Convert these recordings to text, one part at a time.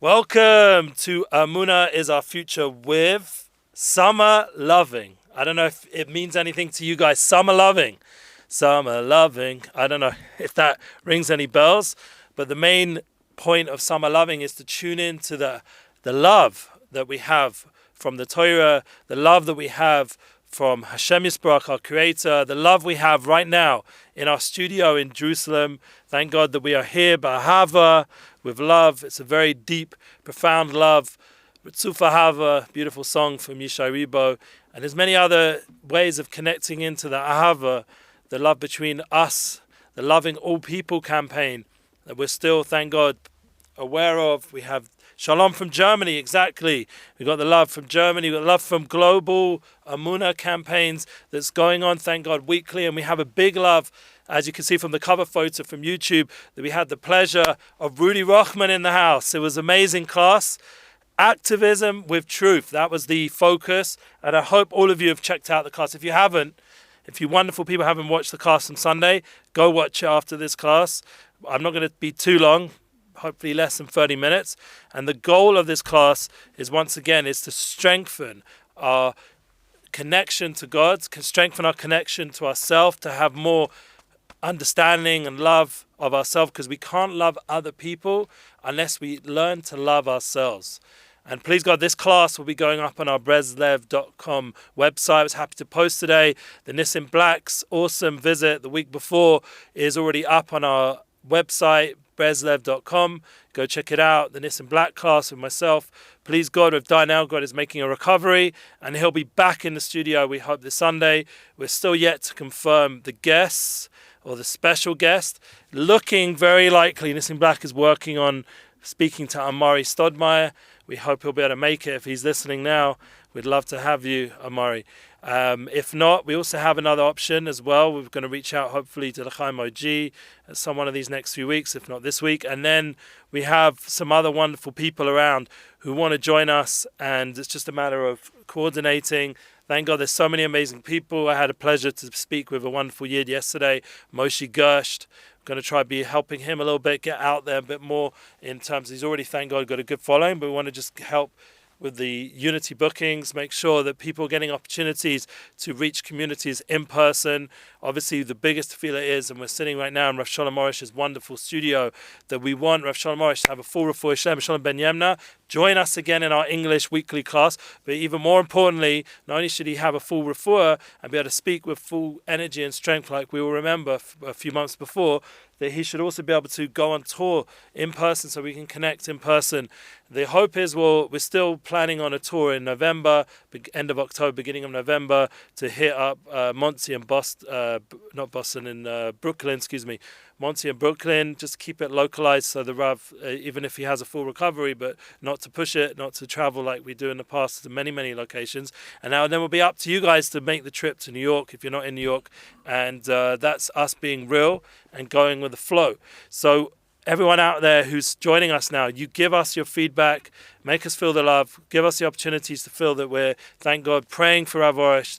Welcome to Emuna is Our Future with Summer Loving. I don't know if it means anything to you guys. Summer Loving. Summer Loving. I don't know if that rings any bells, but the main point of Summer Loving is to tune in to the love that we have from the Torah, the love that we have from Hashem Yisbarach, our Creator, the love we have right now in our studio in Jerusalem. Thank God that we are here, b'ahava, with love. It's a very deep, profound love. Ritzufa Hava, beautiful song from Yishai Ribo. And there's many other ways of connecting into the ahava, the love between us, the Loving All People campaign that we're still, thank God, aware of. We have Shalom from Germany, exactly. We've got the love from Germany. We've got love from global Emuna campaigns that's going on, thank God, weekly. And we have a big love, as you can see from the cover photo from YouTube, that we had the pleasure of Rudy Rochman in the house. It was an amazing class. Activism with truth. That was the focus. And I hope all of you have checked out the class. If you haven't, if you wonderful people haven't watched the class on Sunday, go watch it after this class. I'm not going to be too long. Hopefully less than 30 minutes. And the goal of this class is, once again, is to strengthen our connection to God, strengthen our connection to ourselves, to have more understanding and love of ourselves, because we can't love other people unless we learn to love ourselves. And please God, this class will be going up on our Breslev.com website. I was happy to post today. The Nissim Black's awesome visit the week before is already up on our website, Breslev.com. Go check it out. The Nissim Black class with myself. Please God, with Darnell, God is making a recovery and he'll be back in the studio, we hope, this Sunday. We're still yet to confirm the guests or the special guest. Looking very likely, Nissim Black is working on speaking to Amari Stodmeyer. We hope he'll be able to make it. If he's listening now, we'd love to have you, Amari. If not, we also have another option as well. We're going to reach out hopefully to L'chaim OG at some one of these next few weeks, if not this week. And then we have some other wonderful people around who want to join us, and it's just a matter of coordinating. Thank God there's so many amazing people. I had a pleasure to speak with a wonderful Yid yesterday, Moshe Gersht. I'm going to try to be helping him a little bit, get out there a bit more in terms of, he's already, thank God, got a good following, but we want to just help with the UnityBookings, make sure that people are getting opportunities to reach communities in person. Obviously, the biggest feeler is, and we're sitting right now in Rav Shalom Arish's wonderful studio, that we want Rav Shalom Arish to have a full refuah shlema. Shalom ben Yemna, join us again in our English weekly class. But even more importantly, not only should he have a full refuah and be able to speak with full energy and strength like we will remember a few months before, that he should also be able to go on tour in person so we can connect in person. The hope is, well, we're still planning on a tour in November, end of October, beginning of November, to hit up Monsey and Brooklyn, Monsey and Brooklyn, just to keep it localized so the Rav, even if he has a full recovery, but not to push it, not to travel like we do in the past to many, many locations. And now then we'll be up to you guys to make the trip to New York if you're not in New York. And that's us being real and going with the flow. So everyone out there who's joining us now, you give us your feedback, make us feel the love, give us the opportunities to feel that we're, thank God, praying for Arush.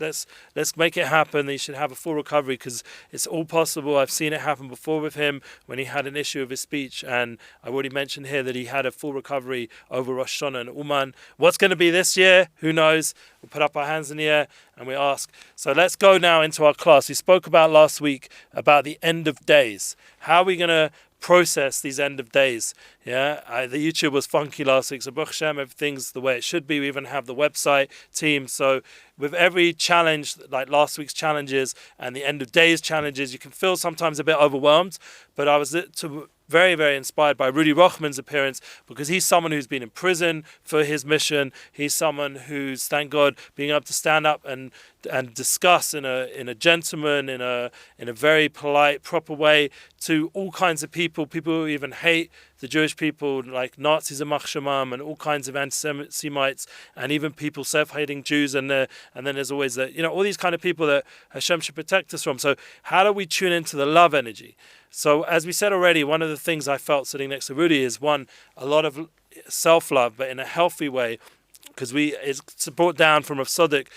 Let's make it happen. He should have a full recovery, because it's all possible. I've seen it happen before with him when he had an issue with his speech, and I already mentioned here that he had a full recovery over Rosh Hashanah and Uman. What's going to be this year? Who knows? We'll put up our hands in the air and we ask. So let's go now into our class. We spoke about last week about the end of days. How are we going to process these end of days? The YouTube was funky last week, so Baruch Hashem, everything's the way it should be. We even have the website team. So with every challenge, like last week's challenges and the end of days challenges, you can feel sometimes a bit overwhelmed. But I was very, very inspired by Rudy Rochman's appearance, because he's someone who's been in prison for his mission. He's someone who's, thank God, being able to stand up and discuss in a gentleman, in a very polite, proper way to all kinds of people who even hate the Jewish people, like Nazis and Machshamam and all kinds of anti-Semites, and even people self-hating Jews, and then there's always all these kind of people that Hashem should protect us from. So how do we tune into the love energy? So as we said already, one of the things I felt sitting next to Rudy is, one, a lot of self-love, but in a healthy way, because it's brought down from Rav Sodiq.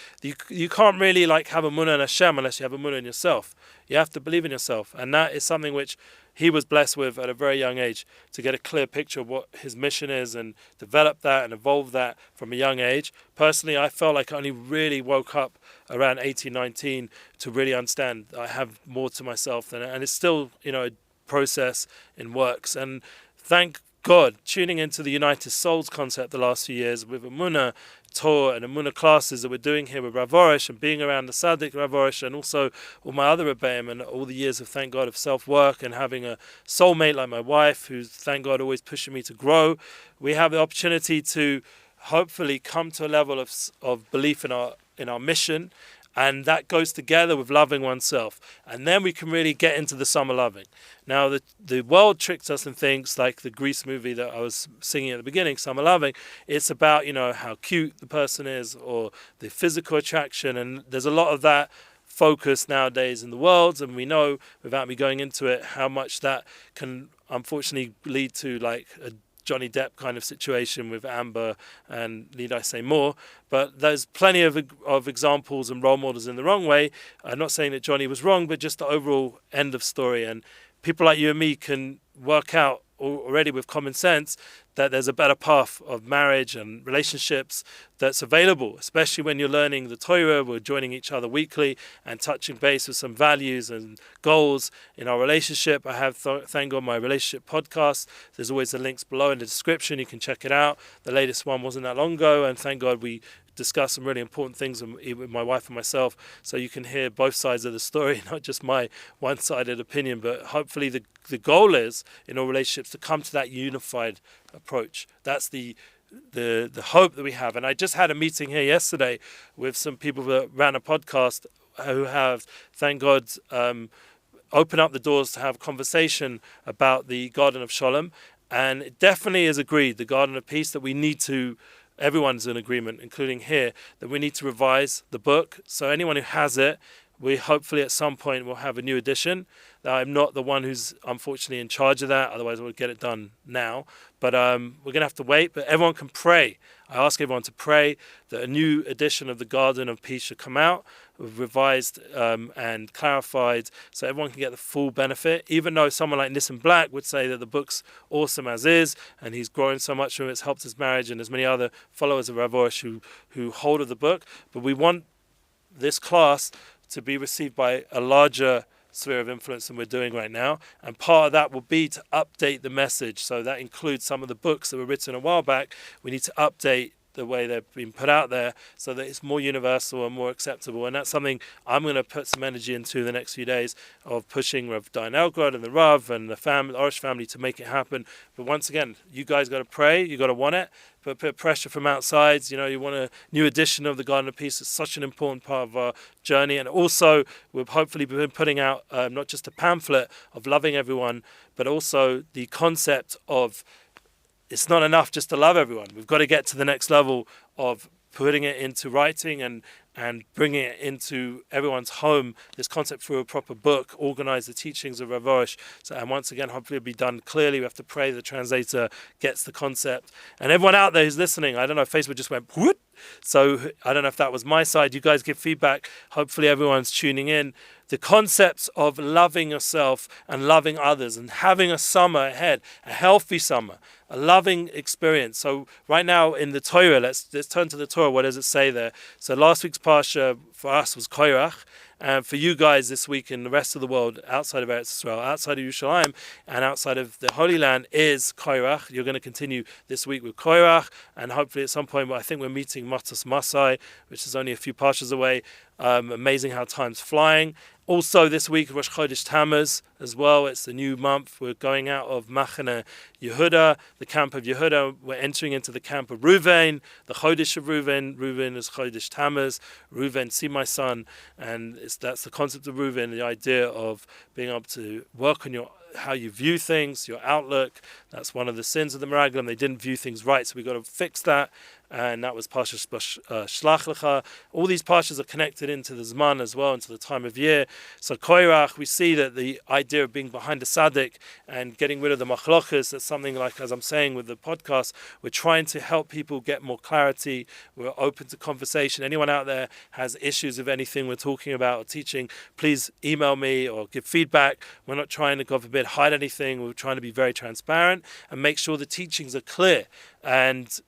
You can't really like have Emuna in Hashem unless you have Emuna in yourself. You have to believe in yourself, and that is something which he was blessed with at a very young age, to get a clear picture of what his mission is and develop that and evolve that from a young age. Personally, I felt like I only really woke up around 18, 19 to really understand I have more to myself and it's still, a process in works. And thank God, tuning into the United Souls concept the last few years with Emuna Tour and Emuna classes that we're doing here with Rav Arush, and being around the Tzaddik Rav Arush, and also all my other Rebbeim, and all the years of, thank God, of self-work and having a soulmate like my wife who's, thank God, always pushing me to grow. We have the opportunity to hopefully come to a level of belief in our mission. And that goes together with loving oneself. And then we can really get into the summer loving. Now, the world tricks us and thinks, like the Grease movie that I was singing at the beginning, Summer Loving, it's about, how cute the person is or the physical attraction. And there's a lot of that focus nowadays in the world. And we know, without me going into it, how much that can unfortunately lead to like a Johnny Depp kind of situation with Amber, and need I say more? But there's plenty of examples and role models in the wrong way. I'm not saying that Johnny was wrong, but just the overall end of story. And people like you and me can work out already with common sense that there's a better path of marriage and relationships that's available, especially when you're learning the Torah. We're joining each other weekly and touching base with some values and goals in our relationship. I have, thank God, my relationship podcast. There's always the links below in the description. You can check it out. The latest one wasn't that long ago, and thank God we discuss some really important things with my wife and myself, so you can hear both sides of the story, not just my one-sided opinion. But hopefully the goal is, in all relationships, to come to that unified approach. That's the hope that we have. And I just had a meeting here yesterday with some people that ran a podcast who have, thank God, opened up the doors to have conversation about the Garden of Shalom. And it definitely is agreed, the Garden of Peace, that we need to, everyone's in agreement, including here, that we need to revise the book. So anyone who has it, we hopefully at some point will have a new edition. I'm not the one who's unfortunately in charge of that, otherwise we'll get it done now. But we're going to have to wait, but everyone can pray. I ask everyone to pray that a new edition of the Garden of Peace should come out, revised and clarified, so everyone can get the full benefit. Even though someone like Nissan Black would say that the book's awesome as is, and he's growing so much from it, it's helped his marriage, and there's many other followers of Rav Arush who hold of the book. But we want this class to be received by a larger sphere of influence than we're doing right now, and part of that will be to update the message. So that includes some of the books that were written a while back. We need to update the way they've been put out there so that it's more universal and more acceptable. And that's something I'm going to put some energy into the next few days, of pushing Rav Elgrod and the Rav and the Arush family to make it happen. But once again, you guys got to pray, you got to want it, but put pressure from outside. You want a new edition of the Garden of Peace. It's such an important part of our journey. And also, we've hopefully been putting out not just a pamphlet of loving everyone, but also the concept of it's not enough just to love everyone. We've got to get to the next level of putting it into writing and bringing it into everyone's home, this concept through a proper book, organize the teachings of Rav Arush. And once again, hopefully it'll be done clearly. We have to pray the translator gets the concept. And everyone out there who's listening, I don't know if Facebook just went, whoop. So I don't know if that was my side. You guys give feedback. Hopefully everyone's tuning in. The concepts of loving yourself and loving others and having a summer ahead, a healthy summer, a loving experience. So right now in the Torah, let's turn to the Torah. What does it say there? So last week's Parsha for us was Korach. And for you guys this week in the rest of the world, outside of Eretz Israel, outside of Yerushalayim, and outside of the Holy Land is Korach. You're going to continue this week with Korach, and hopefully at some point, I think we're meeting Matos Masai, which is only a few parshas away. Amazing how time's flying. Also this week, Rosh Chodesh Tammuz as well. It's the new month. We're going out of Machane Yehuda, the camp of Yehuda. We're entering into the camp of Reuven, the Chodesh of Reuven. Reuven is Chodesh Tammuz. Reuven, see my son. And that's the concept of Reuven, the idea of being able to work on your how you view things, your outlook. That's one of the sins of the Meraglim. They didn't view things right, so we got to fix that. And that was Parsha Shlach Lecha. All these parshas are connected into the Zman as well, into the time of year. So Koirach, we see that the idea of being behind the Tzaddik and getting rid of the Machlokas, that's something like, as I'm saying with the podcast, we're trying to help people get more clarity. We're open to conversation. Anyone out there has issues with anything we're talking about or teaching, please email me or give feedback. We're not trying to, God forbid, hide anything. We're trying to be very transparent and make sure the teachings are clear and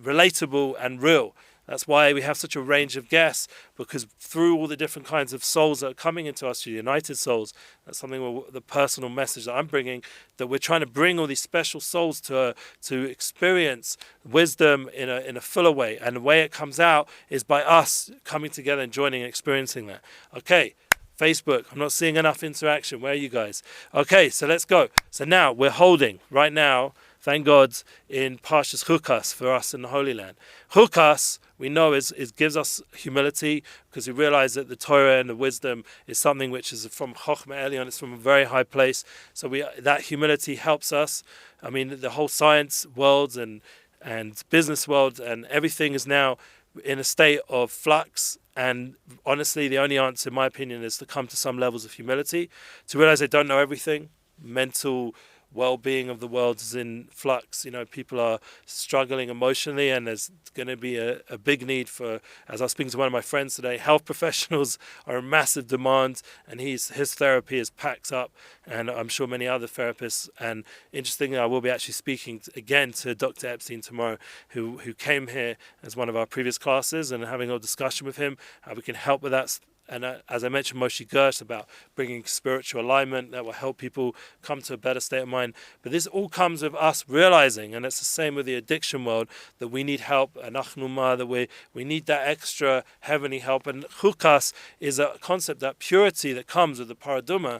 relatable and real. That's why we have such a range of guests, because through all the different kinds of souls that are coming into us, united souls, that's something, the personal message that I'm bringing, that we're trying to bring all these special souls to experience wisdom in a fuller way. And the way it comes out is by us coming together and joining and experiencing that. Okay, Facebook, I'm not seeing enough interaction. Where are you guys? Okay, so let's go. So now we're holding, right now, thank God, in Parshas Chukas for us in the Holy Land. Chukas, we know, is gives us humility, because we realize that the Torah and the wisdom is something which is from Chochmah Elyon, it's from a very high place. So that humility helps us. I mean, the whole science world and business world and everything is now in a state of flux. And honestly, the only answer, in my opinion, is to come to some levels of humility, to realize they don't know everything. Mental well-being of the world is in flux. People are struggling emotionally, and there's going to be a big need for, as I was speaking to one of my friends today, health professionals are in massive demand, and his therapy is packed up, and I'm sure many other therapists. And interestingly, I will be actually speaking again to Dr. Epstein tomorrow, who came here as one of our previous classes, and having a discussion with him how we can help with that. And as I mentioned, Moshe Gersh, about bringing spiritual alignment that will help people come to a better state of mind. But this all comes with us realizing, and it's the same with the addiction world, that we need help, and that we need that extra heavenly help. And Chukas is a concept, that purity that comes with the paraduma.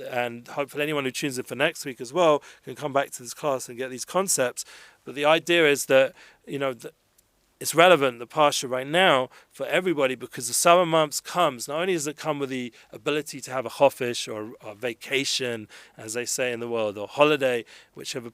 And hopefully anyone who tunes in for next week as well can come back to this class and get these concepts. But the idea is that, it's relevant, the Parsha right now, for everybody, because the summer months comes. Not only does it come with the ability to have a chofish or a vacation, as they say in the world, or holiday, whichever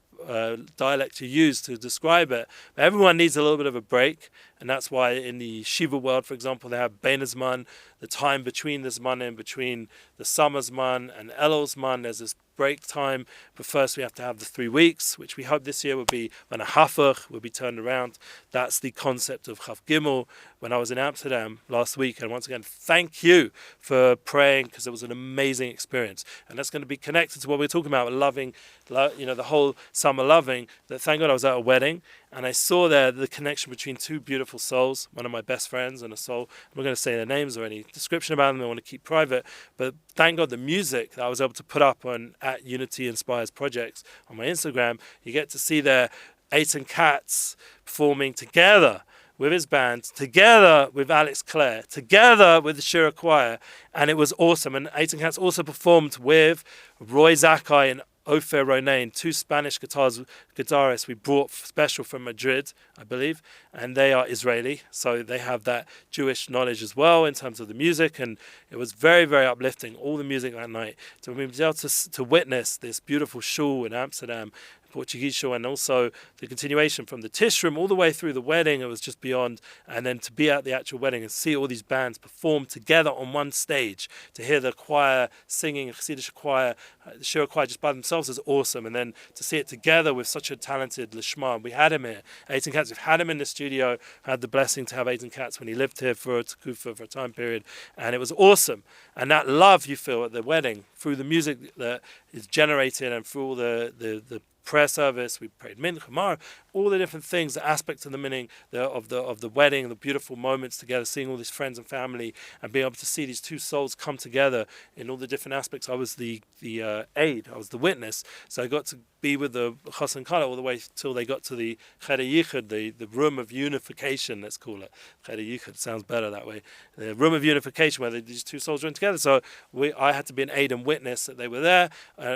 dialect you use to describe it, but everyone needs a little bit of a break. And that's why in the Shiva world, for example, they have Bein Zman, the time between the Zmanim, between the summer Zman and Elul Zman. There's this break time, but first we have to have the 3 weeks, which we hope this year will be when a hafach will be turned around. That's the concept of Chav Gimel. When I was in Amsterdam last week, and once again, thank you for praying, because it was an amazing experience. And that's going to be connected to what we're talking about, loving, the whole summer loving. That thank God I was at a wedding, and I saw there the connection between two beautiful souls, one of my best friends and a soul. I'm not going to say their names or any description about them, I want to keep private, but thank God the music that I was able to put up on at Unity Inspires Projects on my Instagram, you get to see there Eitan Katz performing together with his band, together with Alex Clare, together with the Shira Choir, and it was awesome. And Eitan Katz also performed with Roy Zakai and Ofer Ronain, two Spanish guitarists we brought special from Madrid, I believe, and they are Israeli, so they have that Jewish knowledge as well in terms of the music, and it was very, very uplifting, all the music that night, to be able to witness this beautiful shul in Amsterdam, Portuguese shul, and also the continuation from the Tishrim all the way through the wedding. It was just beyond. And then to be at the actual wedding and see all these bands perform together on one stage, to hear the choir singing, Chassidish choir, the Shira choir just by themselves is awesome. And then to see it together with such a talented Lishma. We had him here, Eitan Katz. We've had him in the studio. I had the blessing to have Eitan Katz when he lived here for a Tekufa, for a time period. And it was awesome. And that love you feel at the wedding through the music that is generated and through all the prayer service, we prayed Mincha, Mar, all the different things, the aspects of the meaning of the wedding, the beautiful moments together, seeing all these friends and family, and being able to see these two souls come together in all the different aspects. I was the aid, I was the witness, so I got to be with the Chas and Kala all the way till they got to the Cheder Yichud, the room of unification, let's call it. Cheder Yichud sounds better that way. The room of unification where these two souls went together. So I had to be an aid and witness that they were there,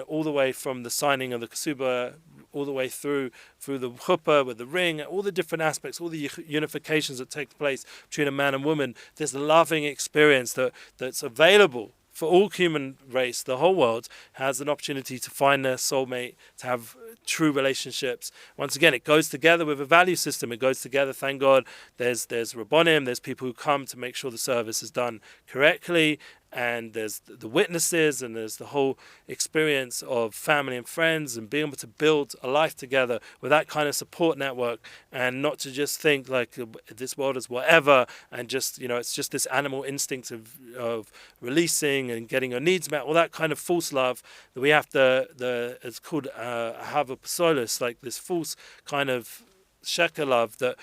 all the way from the signing of the Ksuba, all the way through the chuppah with the ring, all the different aspects, all the unifications that take place between a man and woman. This loving experience that's available for all human race, the whole world has an opportunity to find their soulmate, to have true relationships. Once again, it goes together with a value system. It goes together, thank God. There's Rabbonim, there's people who come to make sure the service is done correctly, and there's the witnesses, and there's the whole experience of family and friends, and being able to build a life together with that kind of support network, and not to just think like this world is whatever, and just, it's just this animal instinct of releasing and getting your needs met, all that kind of false love that we have it's called Ahava Psolis, like this false kind of sheker love that,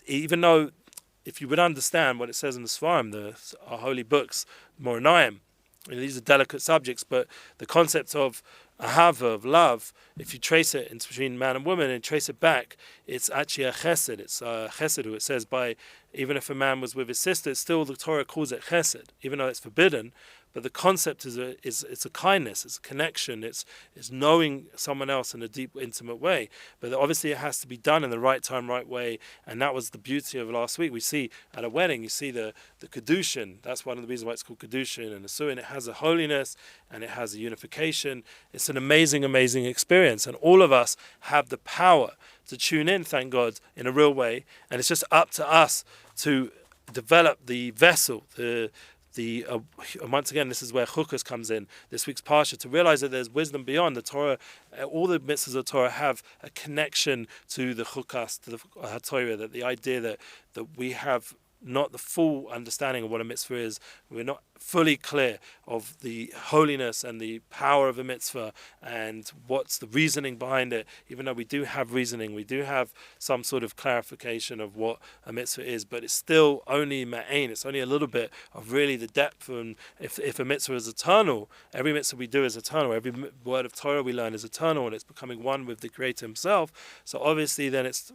even though, if you would understand what it says in the Svarim, our holy books, Moranayim, these are delicate subjects, but the concept of ahava, of love, if you trace it in between man and woman and trace it back, it's actually a chesed. It's a chesed, who it says even if a man was with his sister, still the Torah calls it chesed, even though it's forbidden. But the concept is it's a kindness, it's a connection, it's knowing someone else in a deep, intimate way. But obviously it has to be done in the right time, right way. And that was the beauty of last week. We see at a wedding, you see the kedushin. That's one of the reasons why it's called kedushin and the suin. It has a holiness and it has a unification. It's an amazing, amazing experience. And all of us have the power to tune in, thank God, in a real way. And it's just up to us to develop the vessel, once again, this is where chukas comes in, this week's parsha, to realize that there's wisdom beyond the Torah. All the mitzvahs of the Torah have a connection to the chukas, to the HaTorah, that the idea that we have not the full understanding of what a mitzvah is. We're not fully clear of the holiness and the power of a mitzvah and what's the reasoning behind it. Even though we do have reasoning, we do have some sort of clarification of what a mitzvah is, but it's still only ma'ain. It's only a little bit of really the depth. And if a mitzvah is eternal, every mitzvah we do is eternal. Every word of Torah we learn is eternal, and it's becoming one with the Creator Himself. So obviously then it's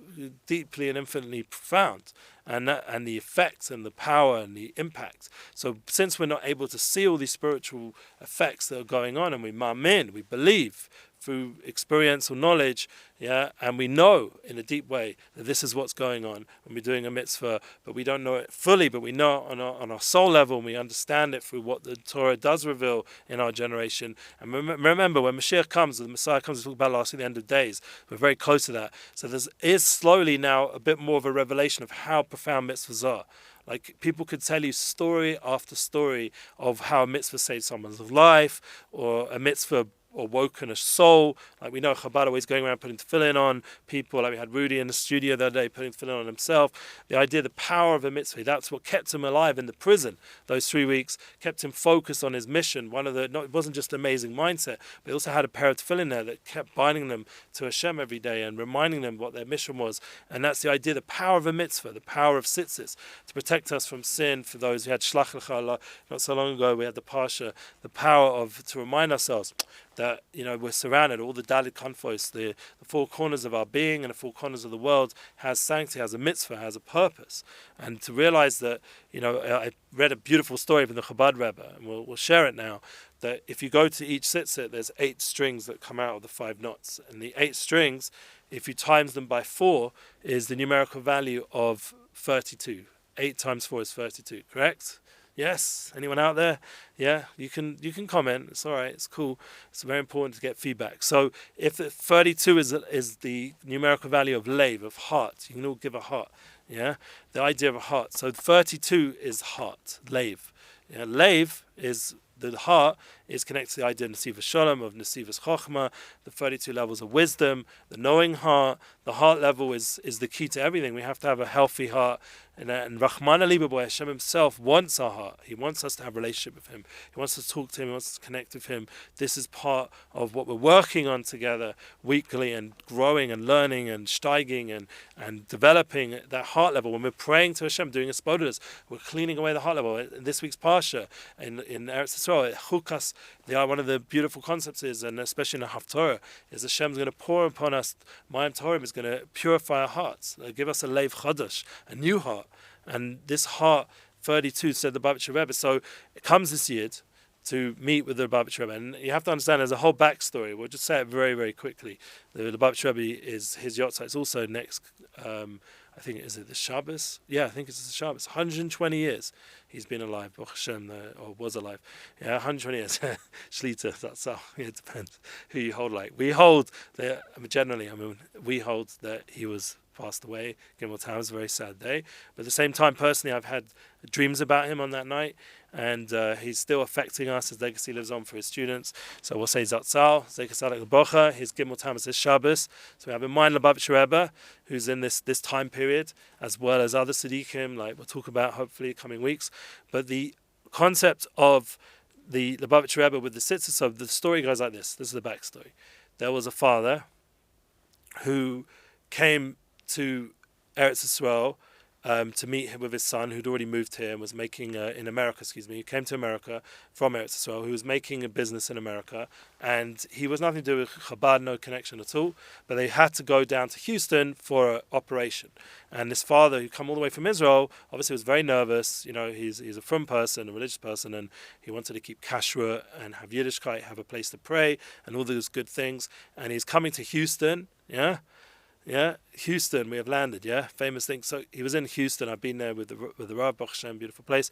deeply and infinitely profound. And the effects and the power and the impact. So since we're not able to see all these spiritual effects that are going on, and we ma'amin, we believe through experiential knowledge, and we know in a deep way that this is what's going on when we're doing a mitzvah, but we don't know it fully, but we know on our soul level, and we understand it through what the Torah does reveal in our generation. And remember, when Mashiach comes, the Messiah comes to talk about last at the end of days, we're very close to that. So there is slowly now a bit more of a revelation of how profound mitzvahs are. Like, people could tell you story after story of how a mitzvah saved someone's life, or a mitzvah or woken a soul. Like we know Chabad always going around putting tefillin on people. Like we had Rudy in the studio the other day putting tefillin on himself. The idea, the power of a mitzvah, that's what kept him alive in the prison those 3 weeks, kept him focused on his mission. It wasn't just an amazing mindset, but he also had a pair of tefillin there that kept binding them to Hashem every day and reminding them what their mission was. And that's the idea, the power of a mitzvah, the power of tzitzis, to protect us from sin. For those who had Shlach Lecha, not so long ago, we had the Parsha, the power to remind ourselves that we're surrounded, all the Dalit Konfos, the four corners of our being and the four corners of the world has sanctity, has a mitzvah, has a purpose. And to realize that, I read a beautiful story from the Chabad Rebbe, and we'll share it now, that if you go to each tzitzit, there's 8 strings that come out of the 5 knots. And the 8 strings, if you times them by 4, is the numerical value of 32. 8 times 4 is 32, correct? Yes? Anyone out there? Yeah? You can comment. It's all right. It's cool. It's very important to get feedback. So if 32 is the numerical value of leiv, of heart, you can all give a heart. Yeah? The idea of a heart. So 32 is heart, leiv. Yeah? Leiv is the heart is connected to the idea of Nesivas Shalom, of Nesivas Chochmah, the 32 levels of wisdom, the knowing heart. The heart level is the key to everything. We have to have a healthy heart. And Rahman Alibaboy, Hashem Himself wants our heart. He wants us to have a relationship with Him. He wants us to talk to Him. He wants us to connect with Him. This is part of what we're working on together weekly, and growing and learning and steiging and developing that heart level. When we're praying to Hashem, doing a spodulus, we're cleaning away the heart level. In this week's Parsha, in Eretz Yisrael, Chukas, one of the beautiful concepts is, and especially in the Haftorah, is Hashem's going to pour upon us, Mayim Torim is going to purify our hearts, give us a leiv chadash, a new heart. And this heart, 32, said the Babich Rebbe. So it comes this year to meet with the Babich Rebbe. And you have to understand there's a whole backstory. We'll just say it very, very quickly. The Babich Rebbe is his yahrzeit. It's also next, I think, is it the Shabbos? Yeah, I think it's the Shabbos. 120 years he's been alive, Baruch Hashem, or was alive. Yeah, 120 years. Shlita, that's how, it depends who you hold like. We hold that, generally, we hold that he was passed away. Gimel Tam was a very sad day. But at the same time, personally, I've had dreams about him on that night, and he's still affecting us. His legacy lives on for his students. So we'll say Zatzal, Zekesalek Bocha, his Gimel Tam is his Shabbos. So we have in mind Lubavitch Rebbe, who's in this time period, as well as other Tzaddikim, like we'll talk about hopefully coming weeks. But the concept of the Lubavitch Rebbe with the Tzitzis, so the story goes like this. This is the backstory. There was a father who came to Eretz Yisrael to meet him with his son, who'd already moved here and was making in America. He came to America from Eretz Yisrael, who was making a business in America, and he was nothing to do with Chabad, no connection at all. But they had to go down to Houston for an operation. And this father, who come all the way from Israel, obviously was very nervous. You know, he's a frum person, a religious person, and he wanted to keep kashrut and have Yiddishkeit, have a place to pray, and all those good things. And he's coming to Houston, yeah, Houston, we have landed, famous thing. So he was in Houston. I've been there with the Rav, Baruch Hashem, beautiful place.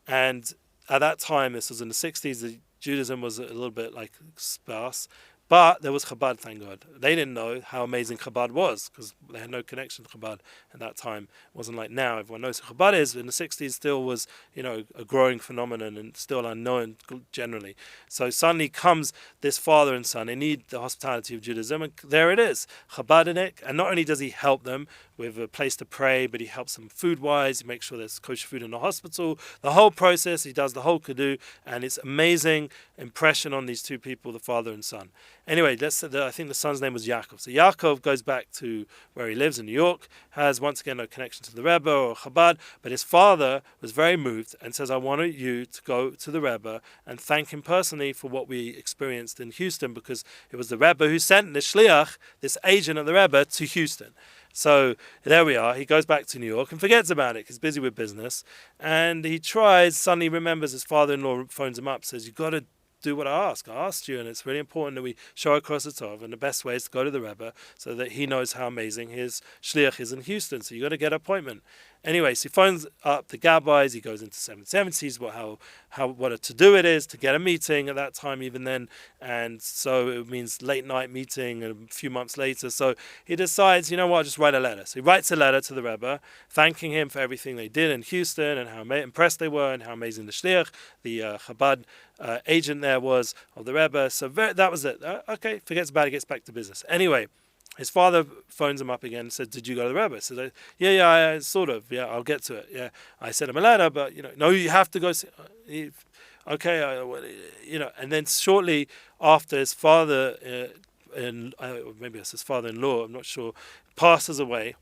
And at that time, this was in the 60s, the Judaism was a little bit like sparse. But there was Chabad, thank God. They didn't know how amazing Chabad was because they had no connection to Chabad at that time. It wasn't like now. Everyone knows who Chabad is. In the 60s, still was, a growing phenomenon and still unknown generally. So suddenly comes this father and son. They need the hospitality of Judaism, and there it is, Chabadinik. And not only does he help them with a place to pray, but he helps them food-wise. He makes sure there's kosher food in the hospital. The whole process, he does the whole kadu, and it's amazing impression on these two people, the father and son. Anyway, I think the son's name was Yaakov. So Yaakov goes back to where he lives in New York, has once again no connection to the Rebbe or Chabad, but his father was very moved and says, I want you to go to the Rebbe and thank him personally for what we experienced in Houston, because it was the Rebbe who sent the Shliach, this agent of the Rebbe, to Houston. So there we are. He goes back to New York and forgets about it because he's busy with business. And he tries, suddenly remembers his father-in-law phones him up, says, you've got to do what I asked. I asked you, and it's really important that we show across the Tov. And the best way is to go to the Rebbe so that he knows how amazing his shliach is in Houston. So you got to get an appointment. Anyway, so he phones up the Gabbais. He goes into 770s, what a to-do it is to get a meeting at that time, even then. And so it means late night meeting a few months later. So he decides, I'll just write a letter. So he writes a letter to the Rebbe, thanking him for everything they did in Houston and how impressed they were and how amazing the shliach, the Chabad agent there was of the Rebbe. So that was it. Okay, forgets about it, gets back to business. Anyway, his father phones him up again and said, did you go to the Rebbe? So they, yeah, sort of. Yeah, I'll get to it. Yeah, I sent him a letter, but, no, you have to go see. Okay, and then shortly after his father, maybe it's his father-in-law, I'm not sure, passes away.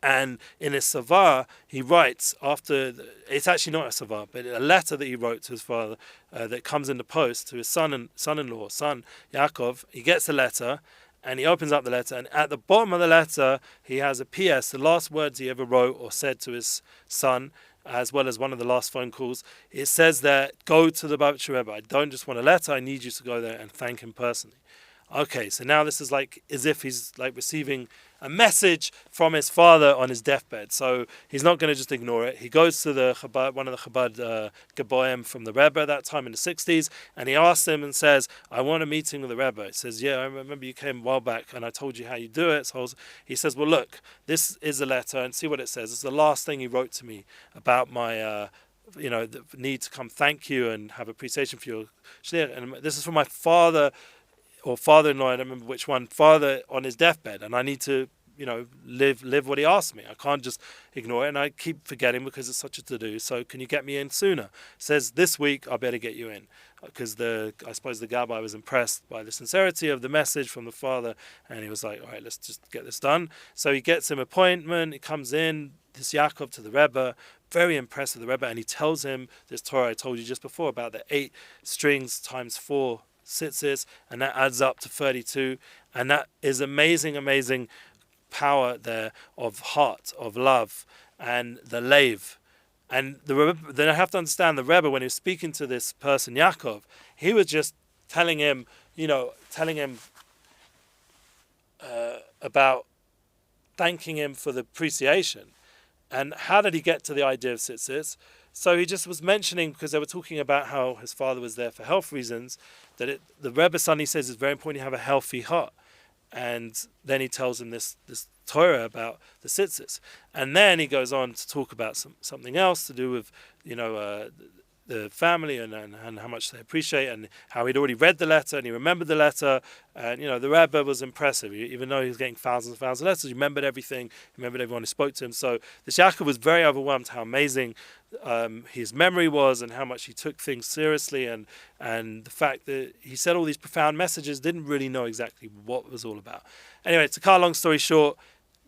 And in his Savah, he writes it's actually not a Savah, but a letter that he wrote to his father that comes in the post to his son-in-law, Yaakov. He gets a letter, and he opens up the letter, and at the bottom of the letter, he has a PS, the last words he ever wrote or said to his son, as well as one of the last phone calls. It says that, go to the Lubavitch Rebbe. I don't just want a letter, I need you to go there and thank him personally. Okay, so now this is like as if he's like receiving a message from his father on his deathbed. So he's not going to just ignore it. He goes to the Chabad, one of the Chabad Gaboim from the Rebbe at that time in the 60s, and he asks him and says, I want a meeting with the Rebbe. He says, yeah, I remember you came a while back and I told you how you do it. So he says, well, look, this is a letter, and see what it says. It's the last thing he wrote to me about my the need to come thank you and have appreciation for your shliach. And this is from my father or father-in-law, I don't remember which one, father on his deathbed, and I need to, live what he asked me. I can't just ignore it, and I keep forgetting because it's such a to-do. So can you get me in sooner? Says this week I'll better get you in, because I suppose the Gabbai was impressed by the sincerity of the message from the father, and he was like, all right, let's just get this done. So he gets him an appointment. He comes in, this Yaakov, to the Rebbe, very impressed with the Rebbe, and he tells him this Torah I told you just before about the 8 strings times 4 tzitzis, and that adds up to 32, and that is amazing power there of heart, of love, and the lave. And the Rebbe, then I have to understand the Rebbe, when he was speaking to this person Yaakov, he was just telling him about thanking him for the appreciation. And how did he get to the idea of tzitzis? So he just was mentioning, because they were talking about how his father was there for health reasons, that the Rebbe suddenly says it's very important you have a healthy heart. And then he tells him this Torah about the tzitzis. And then he goes on to talk about something else to do with, the family and how much they appreciate, and how he'd already read the letter and he remembered the letter. And, the Rebbe was impressive. Even though he was getting thousands and thousands of letters, he remembered everything. He remembered everyone who spoke to him. So this Yaakov was very overwhelmed how amazing his memory was and how much he took things seriously. And the fact that he said all these profound messages, didn't really know exactly what it was all about. Anyway, to cut a long story short,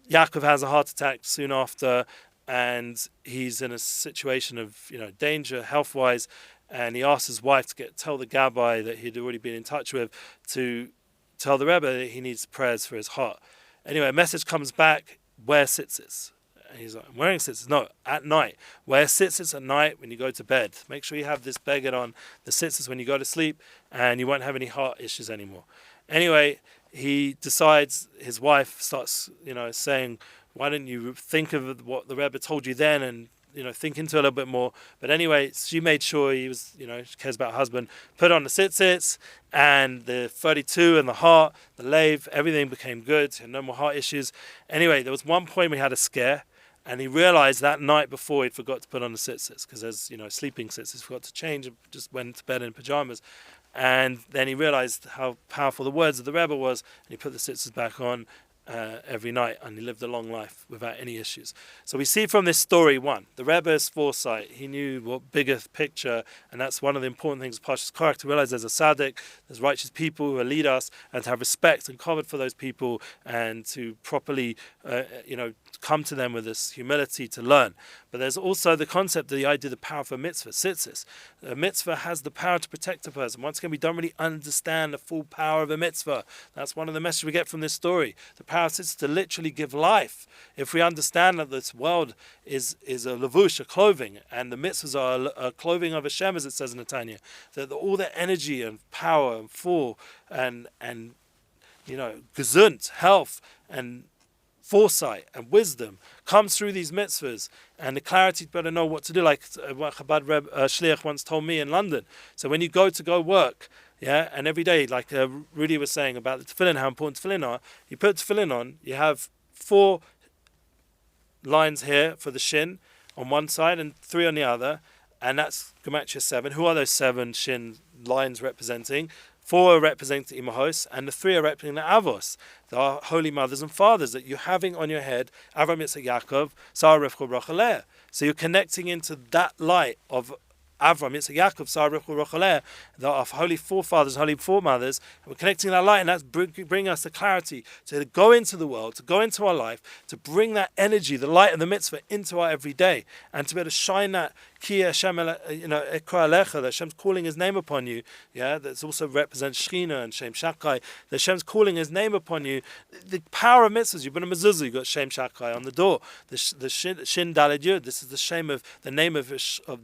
Yaakov has a heart attack soon after, and he's in a situation of danger health-wise, and he asks his wife to tell the Gabbai that he'd already been in touch with to tell the Rebbe that he needs prayers for his heart. Anyway, a message comes back: wear tzitzis. And he's like, I'm wearing tzitzis. No, at night. Wear tzitzis at night when you go to bed. Make sure you have this beged on, the tzitzis, when you go to sleep, and you won't have any heart issues anymore. Anyway, he decides, his wife starts saying, why didn't you think of what the Rebbe told you then and, think into it a little bit more? But anyway, she made sure he was, she cares about her husband, put on the tzitzits, and the 32 and the heart, the lave, everything became good, and no more heart issues. Anyway, there was one point we had a scare, and he realized that night before he'd forgot to put on the tzitzits, because there's, sleeping tzitzits, forgot to change, and just went to bed in pajamas. And then he realized how powerful the words of the Rebbe was, and he put the tzitzits back on every night, and he lived a long life without any issues. So we see from this story, one, the Rebbe's foresight. He knew what bigger picture, and that's one of the important things of Parshas Korach, to realize there's a tzaddik, there's righteous people who will lead us, and to have respect and covet for those people, and to properly, come to them with this humility to learn. But there's also the concept, the idea, the power of a mitzvah, tzitzis. A mitzvah has the power to protect a person. Once again, we don't really understand the full power of a mitzvah. That's one of the messages we get from this story. The power of tzitzis to literally give life. If we understand that this world is a levush, a clothing, and the mitzvahs are a clothing of Hashem, as it says in the Tanya, that all the energy and power and full and gesund, health, and foresight and wisdom comes through these mitzvahs, and the clarity to better know what to do, like what Chabad Reb Shliach once told me in London. So when you go work, and every day, like Rudy was saying about the tefillin, how important tefillin are, you put tefillin on, you have 4 lines here for the shin on one side and 3 on the other, and that's Gematria 7. Who are those 7 shin lines representing? 4 are representing Imahos, and the 3 are representing the Avos, the holy mothers and fathers that you're having on your head. Avram, Yitzchak, Yaakov, Sarah, Rivka, Rachel. So you're connecting into that light of Avram, Yitzchak, Yaakov, Sarah, Rivka, Rachel, the holy forefathers, holy foremothers. And we're connecting that light, and that's bringing us the clarity to go into the world, to go into our life, to bring that energy, the light of the mitzvah, into our everyday, and to be able to shine that Ki Hashem, Ekra Alecha, that Hashem's calling His name upon you. That also represents Shechina and Shem Shakai. That Hashem's calling His name upon you. The power of mitzvahs. You've been a mezuzah. You've got Shem Shakai on the door. The Shin Daled Yud. This is the name of the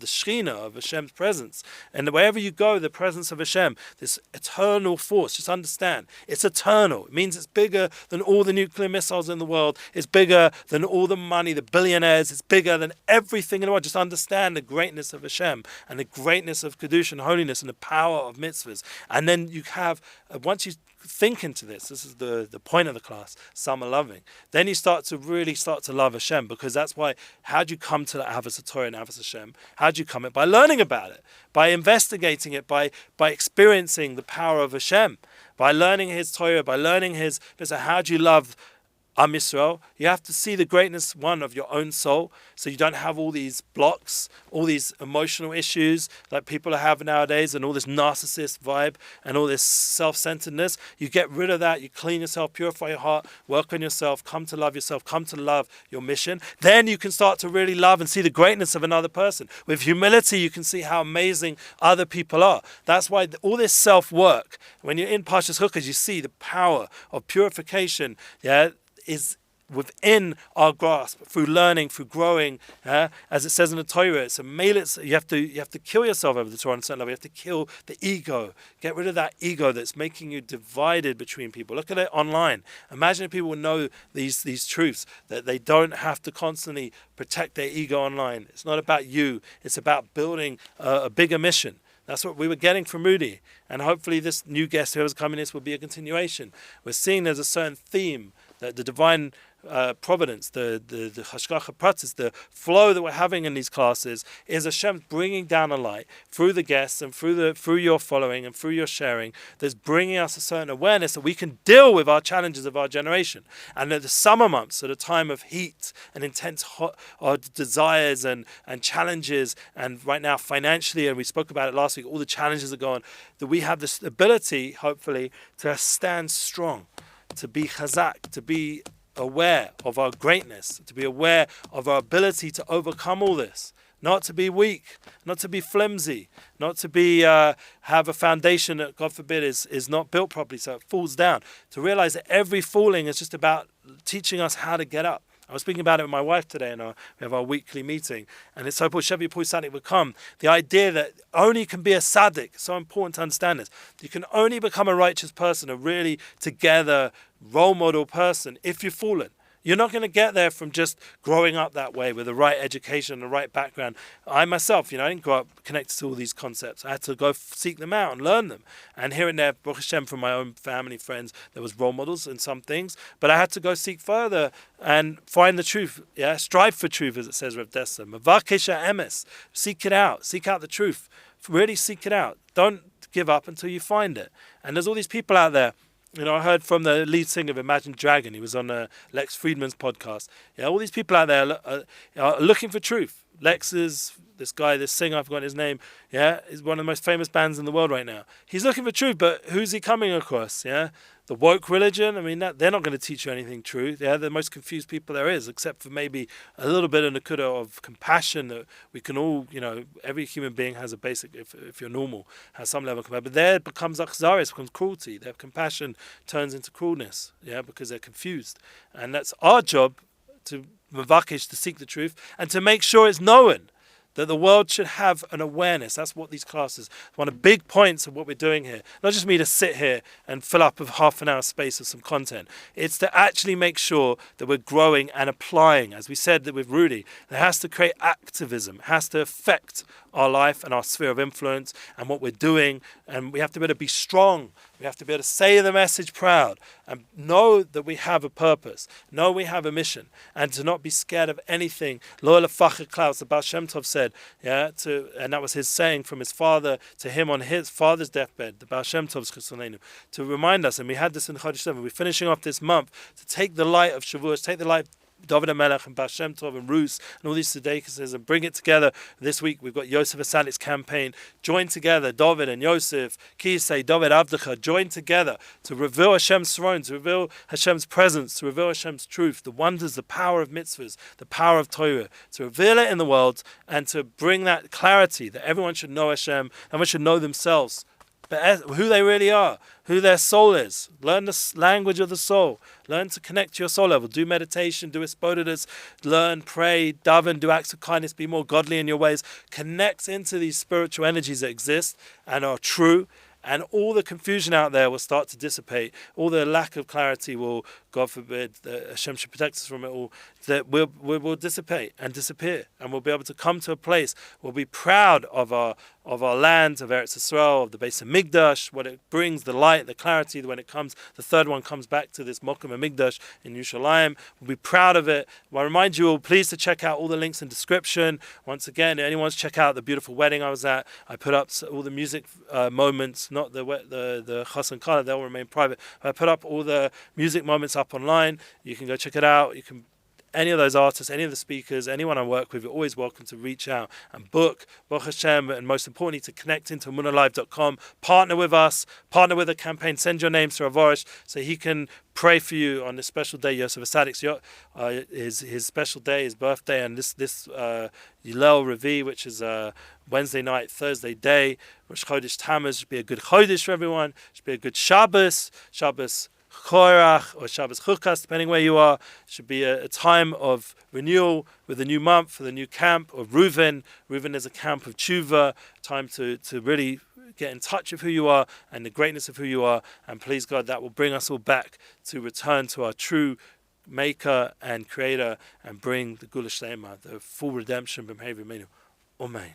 Shechina, of Hashem's presence. And wherever you go, the presence of Hashem, this eternal force. Just understand, it's eternal. It means it's bigger than all the nuclear missiles in the world. It's bigger than all the money, the billionaires. It's bigger than everything in the world. Just understand the greatness of Hashem and the greatness of Kedusha and holiness and the power of mitzvahs. And then you have, once you think into this is the point of the class, summer loving, then you start to love Hashem, because that's why, how do you come to the Avos Torah and Avos Hashem? How do you come it? By learning about it, by investigating it, by experiencing the power of Hashem, by learning His Torah, by learning His. So how do you love Am Yisrael? You have to see the greatness, one, of your own soul, so you don't have all these blocks, all these emotional issues like people are having nowadays, and all this narcissist vibe and all this self-centeredness. You get rid of that, you clean yourself, purify your heart, work on yourself, come to love yourself, come to love your mission. Then you can start to really love and see the greatness of another person. With humility, you can see how amazing other people are. That's why all this self-work, when you're in Parshas Chukas, you see the power of purification, is within our grasp, through learning, through growing, as it says in the Torah. It's a you have to kill yourself over the Torah on a certain level. You have to kill the ego. Get rid of that ego that's making you divided between people. Look at it online. Imagine if people would know these truths, that they don't have to constantly protect their ego online. It's not about you. It's about building a bigger mission. That's what we were getting from Rudy. And hopefully this new guest whoever's coming in will be a continuation. We're seeing there's a certain theme, that the divine providence, the hashgacha pratis, the flow that we're having in these classes is Hashem bringing down a light through the guests and through your following and through your sharing, that's bringing us a certain awareness that we can deal with our challenges of our generation. And at the summer months, at a time of heat and intense desires and challenges, and right now financially, and we spoke about it last week, all the challenges are going, that we have this ability, hopefully, to stand strong, to be chazak, to be aware of our greatness, to be aware of our ability to overcome all this, not to be weak, not to be flimsy, not to be have a foundation that, God forbid, is not built properly so it falls down. To realize that every falling is just about teaching us how to get up. I was speaking about it with my wife today, and we have our weekly meeting, and it's so important Shevi Pui Sadik will come. The idea that only can be a Sadik, so important to understand this. You can only become a righteous person, a really together role model person, if you've fallen. You're not going to get there from just growing up that way with the right education, the right background. I myself, I didn't grow up connected to all these concepts. I had to go seek them out and learn them. And here and there, Baruch Hashem, from my own family, friends, there was role models in some things. But I had to go seek further and find the truth. Yeah, strive for truth, as it says, Rav Dessa. Mavakesha emes. Seek it out. Seek out the truth. Really seek it out. Don't give up until you find it. And there's all these people out there. I heard from the lead singer of Imagine Dragon. He was on Lex Friedman's podcast. Yeah, all these people out there are looking for truth. Lex is this singer, I've forgotten his name. Yeah, is one of the most famous bands in the world right now. He's looking for truth, but who's he coming across? Yeah, the woke religion. I mean, they're not going to teach you anything true. They're the most confused people there is, except for maybe a little bit of nakuda of compassion that we can all, every human being has a basic, if you're normal, has some level of compassion. But there it becomes achzaris, becomes cruelty. Their compassion turns into cruelness, because they're confused. And that's our job, to mavakish, to seek the truth, and to make sure it's known. That the world should have an awareness. That's what these classes, one of the big points of what we're doing here. Not just me to sit here and fill up a half an hour space of some content. It's to actually make sure that we're growing and applying. As we said that with Rudy, it has to create activism. It has to affect our life and our sphere of influence and what we're doing. And we have to be able to be strong. We have to be able to say the message proud and know that we have a purpose, know we have a mission, and to not be scared of anything. Lo lefachar klaus, the Baal Shem Tov said, and that was his saying from his father to him on his father's deathbed, the Baal Shem Tov's Chesronenu, to remind us, and we had this in Chodesh Seven, we're finishing off this month, to take the light of Shavuos, take the light of David HaMelech and Baal Shem Tov and Rus and all these Tzedekis and bring it together. This week we've got Yosef Asalik's campaign. Join together, David and Yosef, Kisei, David Avdecha, join together to reveal Hashem's throne, to reveal Hashem's presence, to reveal Hashem's truth, the wonders, the power of mitzvahs, the power of Torah, to reveal it in the world and to bring that clarity that everyone should know Hashem, everyone should know themselves, but who they really are, who their soul is. Learn the language of the soul. Learn to connect to your soul level. Do meditation, do espodadas, learn, pray, daven, do acts of kindness, be more godly in your ways. Connect into these spiritual energies that exist and are true. And all the confusion out there will start to dissipate. All the lack of clarity will, God forbid, Hashem should protect us from it all, that will dissipate and disappear. And we'll be able to come to a place, we'll be proud of our land, of Eretz Yisrael, of the base of Migdash, what it brings, the light, the clarity, when it comes, the third one comes back to this Mokum and Migdash in Yerushalayim. We'll be proud of it. I remind you all, please to check out all the links in description. Once again, anyone check out the beautiful wedding I was at. I put up all the music moments, not the Chas and Kala, they'll remain private. I put up all the music moments up online. You can go check it out. You can, any of those artists, any of the speakers, anyone I work with, you're always welcome to reach out and book, Baruch Hashem, and most importantly, to connect into Emunalive.com, partner with us, partner with the campaign, send your names to Arush so he can pray for you on this special day, Yosef Asadik's his special day, his birthday, and this Yilel Revi, which is Wednesday night, Thursday day, Rosh Chodesh Tammuz, should be a good Chodesh for everyone, should be a good Shabbos Korach or Shabbos Chukas, depending where you are. It should be a time of renewal with a new month, for the new camp of Reuven. Reuven is a camp of tshuva, time to really get in touch with who you are and the greatness of who you are. And please God, that will bring us all back to return to our true Maker and Creator and bring the Gula Shlema, the full redemption. Amen.